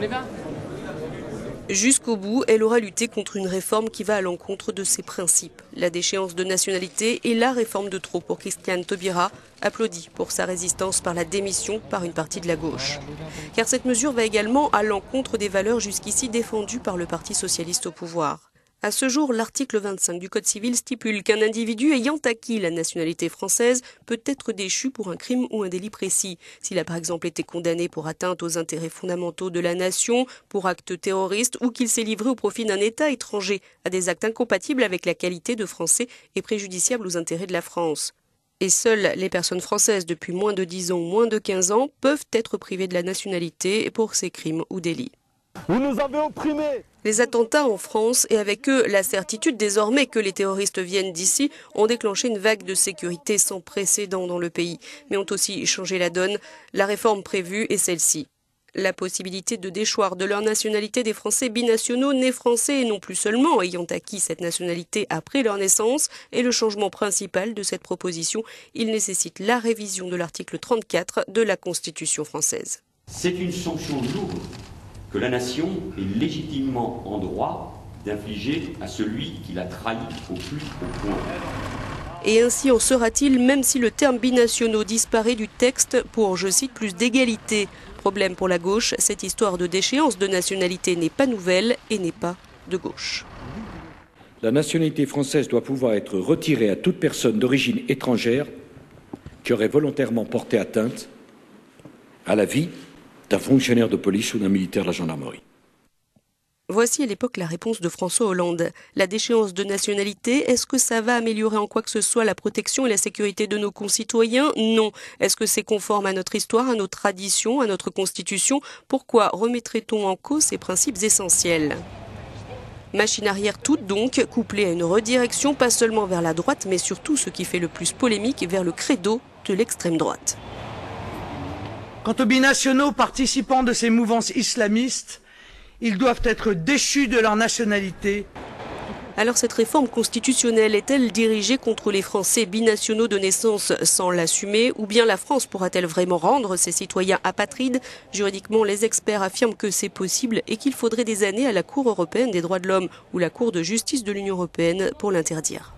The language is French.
y va. Jusqu'au bout, elle aura lutté contre une réforme qui va à l'encontre de ses principes. La déchéance de nationalité et la réforme de trop pour Christiane Taubira, applaudie pour sa résistance par la démission par une partie de la gauche. Car cette mesure va également à l'encontre des valeurs jusqu'ici défendues par le Parti socialiste au pouvoir. À ce jour, l'article 25 du Code civil stipule qu'un individu ayant acquis la nationalité française peut être déchu pour un crime ou un délit précis. S'il a par exemple été condamné pour atteinte aux intérêts fondamentaux de la nation, pour actes terroristes ou qu'il s'est livré au profit d'un État étranger à des actes incompatibles avec la qualité de Français et préjudiciables aux intérêts de la France. Et seules les personnes françaises depuis moins de 10 ans ou moins de 15 ans peuvent être privées de la nationalité pour ces crimes ou délits. Vous nous avez opprimés. Les attentats en France et avec eux la certitude désormais que les terroristes viennent d'ici ont déclenché une vague de sécurité sans précédent dans le pays, mais ont aussi changé la donne. La réforme prévue est celle-ci. La possibilité de déchoir de leur nationalité des Français binationaux nés français et non plus seulement ayant acquis cette nationalité après leur naissance est le changement principal de cette proposition. Il nécessite la révision de l'article 34 de la Constitution française. C'est une sanction lourde que la nation est légitimement en droit d'infliger à celui qui l'a trahi au plus haut point. Et ainsi en sera-t-il même si le terme binationaux disparaît du texte pour, je cite, plus d'égalité. Problème pour la gauche, cette histoire de déchéance de nationalité n'est pas nouvelle et n'est pas de gauche. La nationalité française doit pouvoir être retirée à toute personne d'origine étrangère qui aurait volontairement porté atteinte à la vie d'un fonctionnaire de police ou d'un militaire de la gendarmerie. Voici à l'époque la réponse de François Hollande. La déchéance de nationalité, est-ce que ça va améliorer en quoi que ce soit la protection et la sécurité de nos concitoyens? Non. Est-ce que c'est conforme à notre histoire, à nos traditions, à notre constitution? Pourquoi remettrait-on en cause ces principes essentiels? Machine arrière toute donc, couplée à une redirection pas seulement vers la droite, mais surtout ce qui fait le plus polémique, vers le credo de l'extrême droite. Quant aux binationaux participants de ces mouvances islamistes, ils doivent être déchus de leur nationalité. Alors cette réforme constitutionnelle est-elle dirigée contre les Français binationaux de naissance sans l'assumer? Ou bien la France pourra-t-elle vraiment rendre ses citoyens apatrides? Juridiquement, les experts affirment que c'est possible et qu'il faudrait des années à la Cour européenne des droits de l'homme ou la Cour de justice de l'Union européenne pour l'interdire.